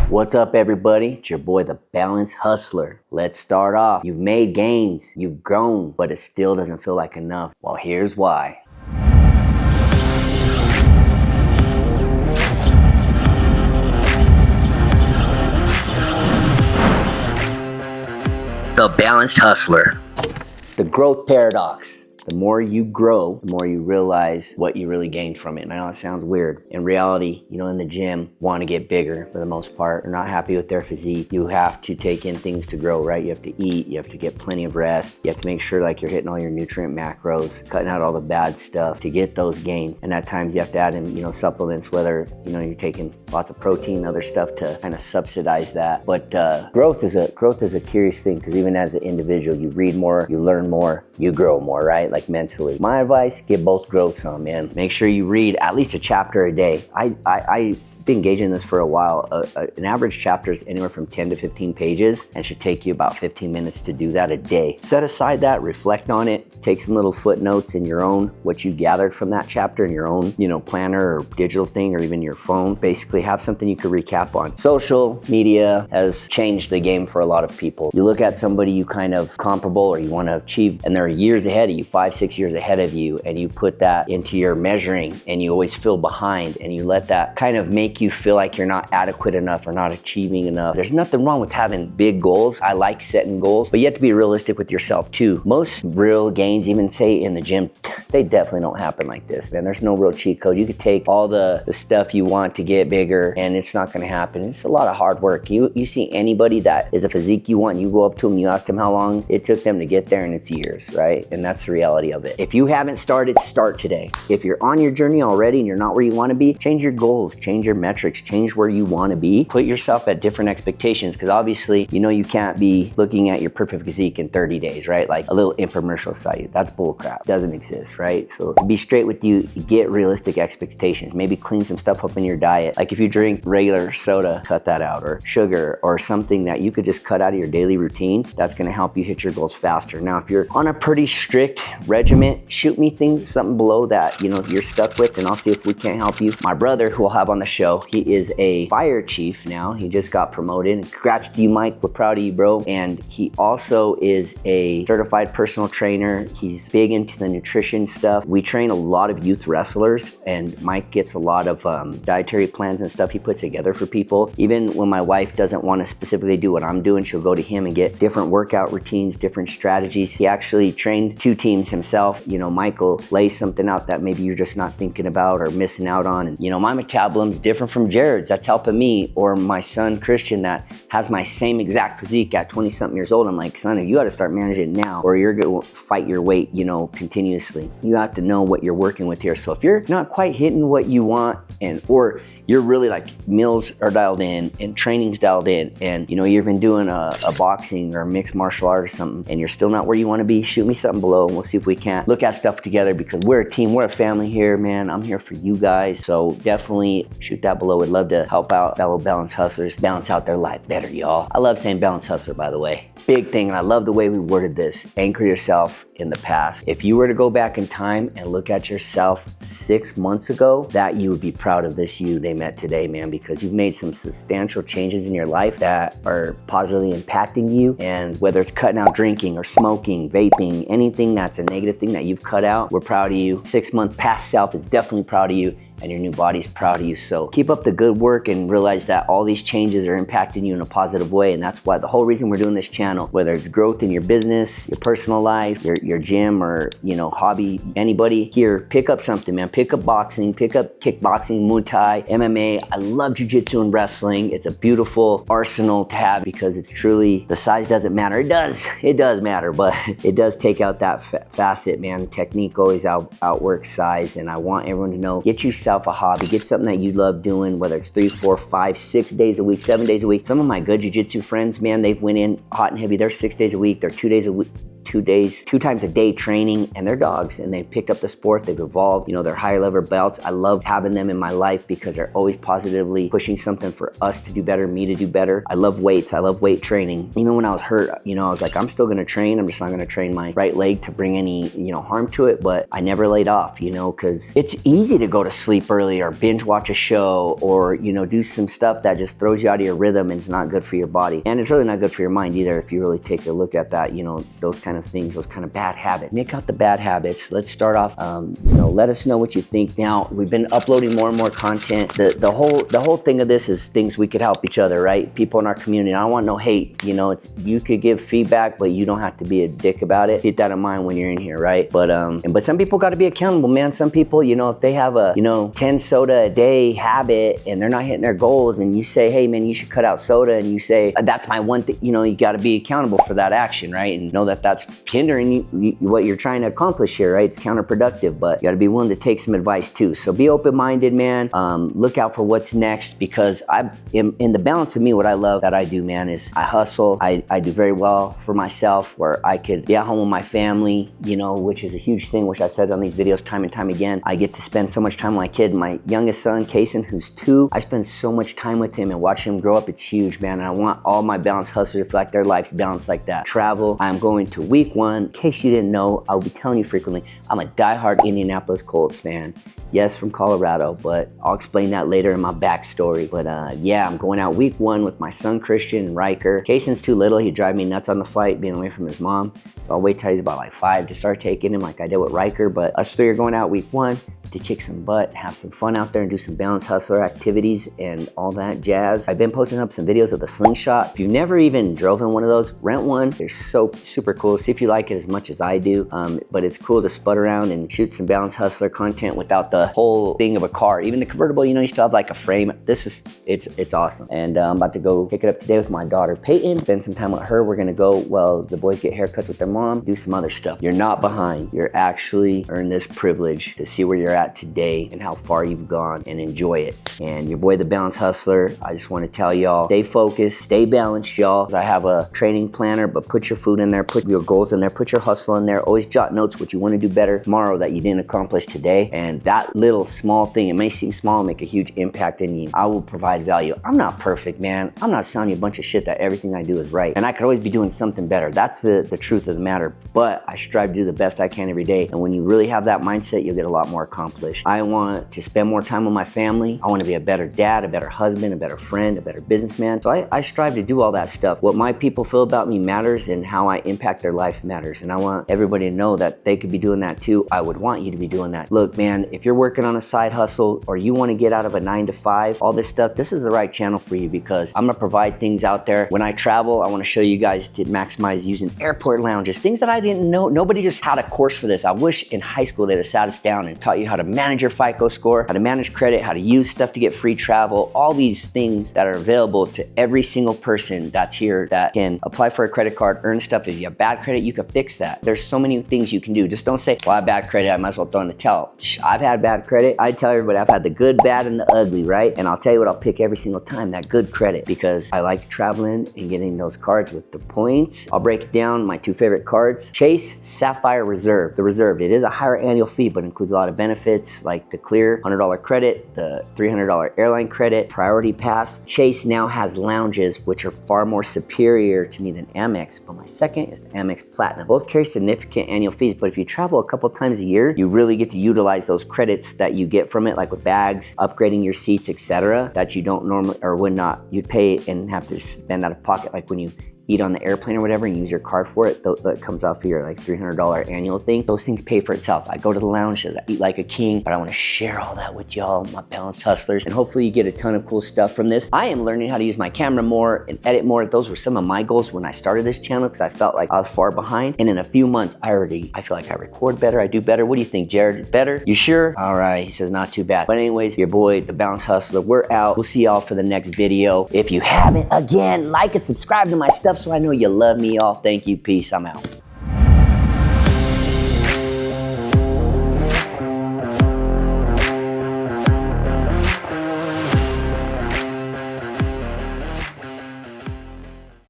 What's up, everybody? It's your boy, the Balanced Hustler. Let's start off. You've made gains, you've grown, but it still doesn't feel like enough. Well, here's why. The Balanced Hustler. The growth paradox. The more you grow, the more you realize what you really gained from it. And I know it sounds weird. In reality, in the gym, want to get bigger for the most part. They're not happy with their physique. You have to take in things to grow, right? You have to eat. You have to get plenty of rest. You have to make sure like you're hitting all your nutrient macros, cutting out all the bad stuff to get those gains. And at times you have to add in, supplements, whether, you're taking lots of protein, other stuff to kind of subsidize that. But growth is a curious thing, because even as an individual, you read more, you learn more, you grow more, right? Like mentally. My advice, get both growths on, man. Make sure you read at least a chapter a day. I've been engaging in this for a while. An average chapter is anywhere from 10 to 15 pages and should take you about 15 minutes to do that a day. Set aside that, reflect on it, take some little footnotes in your own, what you gathered from that chapter in your own, planner or digital thing, or even your phone. Basically have something you could recap on. Social media has changed the game for a lot of people. You look at somebody you kind of comparable or you want to achieve, and they're years ahead of you, 5-6 years ahead of you, and you put that into your measuring and you always feel behind, and you let that kind of make you feel like you're not adequate enough or not achieving enough. There's nothing wrong with having big goals. I like setting goals, but you have to be realistic with yourself too. Most real gains, even say in the gym, they definitely don't happen like this, man. There's no real cheat code. You could take all the stuff you want to get bigger and it's not gonna happen. It's a lot of hard work. You see anybody that is a physique you want, you go up to them, you ask them how long it took them to get there, and it's years, right? And that's the reality of it. If you haven't started, start today. If you're on your journey already and you're not where you wanna be, change your goals, change your metrics, change where you want to be. Put yourself at different expectations, because obviously you can't be looking at your perfect physique in 30 days, right? Like a little infomercial site. That's bullcrap. Doesn't exist, right? So be straight with you. Get realistic expectations. Maybe clean some stuff up in your diet. Like if you drink regular soda, cut that out, or sugar, or something that you could just cut out of your daily routine. That's going to help you hit your goals faster. Now, if you're on a pretty strict regimen, shoot me something below that you're stuck with, and I'll see if we can't help you. My brother, who we'll have on the show, he is a fire chief now. He just got promoted. Congrats to you, Mike. We're proud of you, bro. And he also is a certified personal trainer. He's big into the nutrition stuff. We train a lot of youth wrestlers, and Mike gets a lot of dietary plans and stuff he puts together for people. Even when my wife doesn't want to specifically do what I'm doing, she'll go to him and get different workout routines, different strategies. He actually trained 2 teams himself. Michael lays something out that maybe you're just not thinking about or missing out on. And my metabolism's different from Jared's. That's helping me. Or my son Christian, that has my same exact physique at 20-something years old. I'm like, son, you got to start managing it now, or you're going to fight your weight, continuously. You have to know what you're working with here. So if you're not quite hitting what you want, or you're really like meals are dialed in and training's dialed in, and you've been doing a boxing or a mixed martial art or something, and you're still not where you want to be, shoot me something below and we'll see if we can't look at stuff together, because we're a team, we're a family here, man. I'm here for you guys. So definitely shoot that below. Would love to help out fellow Balanced Hustlers balance out their life better, y'all. I love saying Balanced Hustler, by the way. Big thing, and I love the way we worded this. Anchor yourself in the past. If you were to go back in time and look at yourself 6 months ago, that you would be proud of this you they met today, man, because you've made some substantial changes in your life that are positively impacting you. And whether it's cutting out drinking or smoking, vaping, anything that's a negative thing that you've cut out, we're proud of you. 6 month past self is definitely proud of you, and your new body's proud of you. So keep up the good work and realize that all these changes are impacting you in a positive way. And that's why the whole reason we're doing this channel, whether it's growth in your business, your personal life, your gym, or hobby, anybody here, pick up something, man. Pick up boxing, pick up kickboxing, Muay Thai, MMA. I love jiu-jitsu and wrestling. It's a beautiful arsenal to have, because it's truly, the size doesn't matter. It does matter, but it does take out that facet, man. Technique always outworks size. And I want everyone to know, get yourself a hobby, get something that you love doing, whether it's 3, 4, 5, 6 days a week, 7 days a week. Some of my good jiu-jitsu friends, man, they've went in hot and heavy. They're 6 days a week, they're 2 days a week, 2 times a day training, and they're dogs, and they've picked up the sport, they've evolved, you know, they're higher level belts. I love having them in my life because they're always positively pushing something for us to do better, me to do better. I love weights, I love weight training. Even when I was hurt, you know, I was like, I'm still gonna train, I'm just not gonna train my right leg to bring any, you know, harm to it, but I never laid off, you know, because it's easy to go to sleep early or binge watch a show or, you know, do some stuff that just throws you out of your rhythm and it's not good for your body. And it's really not good for your mind either if you really take a look at that, you know, those kind of things, those kind of bad habits. Nick out the bad habits. Let's start off, you know, let us know what you think. Now, we've been uploading more and more content. The whole thing of this is things we could help each other, right? People in our community. I don't want no hate, you know, you could give feedback, but you don't have to be a dick about it. Keep that in mind when you're in here, right? But some people got to be accountable, man. Some people, you know, if they have a, you know, 10 soda a day habit and they're not hitting their goals and you say, hey man, you should cut out soda, and you say, that's my one thing, you know, you got to be accountable for that action, right? And know that that's hindering you, what you're trying to accomplish here, right? It's counterproductive, but you got to be willing to take some advice too. So be open-minded, man. Look out for what's next, because in the balance of me, what I love that I do, man, is I hustle. I do very well for myself, where I could be at home with my family, you know, which is a huge thing, which I've said on these videos time and time again. I get to spend so much time with my kid. My youngest son, Kason, who's 2, I spend so much time with him and watching him grow up. It's huge, man. And I want all my balanced hustlers to feel like their life's balanced like that. Travel. I'm going to week 1. In case you didn't know, I'll be telling you frequently, I'm a diehard Indianapolis Colts fan. Yes, from Colorado, but I'll explain that later in my backstory. But yeah, I'm going out week 1 with my son, Christian, and Riker. Kason's too little. He'd drive me nuts on the flight, being away from his mom. So I'll wait till he's about like 5 to start taking him like I did with Riker. But us 3 are going out week 1 to kick some butt, have some fun out there and do some balanced hustler activities and all that jazz. I've been posting up some videos of the Slingshot. If you've never even drove in one of those, rent one. They're so super cool. See if you like it as much as I do. But it's cool to spud around and shoot some balanced hustler content without the whole thing of a car. Even the convertible, you know, you still have like a frame. It's awesome. And I'm about to go pick it up today with my daughter, Peyton. Spend some time with her. We're gonna go, well, the boys get haircuts with their mom, do some other stuff. You're not behind. You're actually earned this privilege to see where you're at today and how far you've gone, and enjoy it. And your boy, the Balanced Hustler, I just want to tell y'all, stay focused, stay balanced, y'all. I have a training planner, but put your food in there, put your goals in there, put your hustle in there. Always jot notes what you want to do better tomorrow that you didn't accomplish today. And that little small thing, it may seem small, make a huge impact in you. I will provide value. I'm not perfect, man. I'm not telling you a bunch of shit that everything I do is right. And I could always be doing something better. That's the truth of the matter. But I strive to do the best I can every day. And when you really have that mindset, you'll get a lot more accomplished. I want to spend more time with my family. I want to be a better dad, a better husband, a better friend, a better businessman. So I strive to do all that stuff. What my people feel about me matters, and how I impact their life matters. And I want everybody to know that they could be doing that too. I would want you to be doing that. Look, man, if you're working on a side hustle or you want to get out of a 9 to 5, all this stuff, this is the right channel for you, because I'm going to provide things out there. When I travel, I want to show you guys to maximize using airport lounges, things that I didn't know. Nobody just had a course for this. I wish in high school they'd have sat us down and taught you how to manage your FICO score, how to manage credit, how to use stuff to get free travel, all these things that are available to every single person that's here that can apply for a credit card, earn stuff. If you have bad credit, you can fix that. There's so many things you can do. Just don't say, well, I have bad credit, I might as well throw in the towel. I've had bad credit. I tell everybody I've had the good, bad, and the ugly, right? And I'll tell you what, I'll pick every single time, that good credit, because I like traveling and getting those cards with the points. I'll break down my 2 favorite cards. Chase, Sapphire, Reserve. The Reserve, it is a higher annual fee, but includes a lot of benefits like the clear $100 credit, the $300 airline credit, Priority Pass. Chase now has lounges, which are far more superior to me than Amex, but my second is the Amex Platinum. Both carry significant annual fees, but if you travel a couple times a year, you really get to utilize those credits that you get from it, like with bags, upgrading your seats, etc., that you don't normally, or would not, you'd pay and have to spend out of pocket, like when you eat on the airplane or whatever and use your card for it, that comes off of your like $300 annual thing. Those things pay for itself. I go to the lounge, I eat like a king, but I want to share all that with y'all, my balanced hustlers, and hopefully you get a ton of cool stuff from this. I am learning how to use my camera more and edit more. Those were some of my goals when I started this channel, because I felt like I was far behind. And in a few months, I feel like I record better, I do better. What do you think, Jared? Better? You sure? All right, he says not too bad. But anyways, your boy, the Balanced Hustler, we're out. We'll see y'all for the next video. If you haven't, again, like and subscribe to my stuff so I know you love me, y'all. Thank you. Peace. I'm out.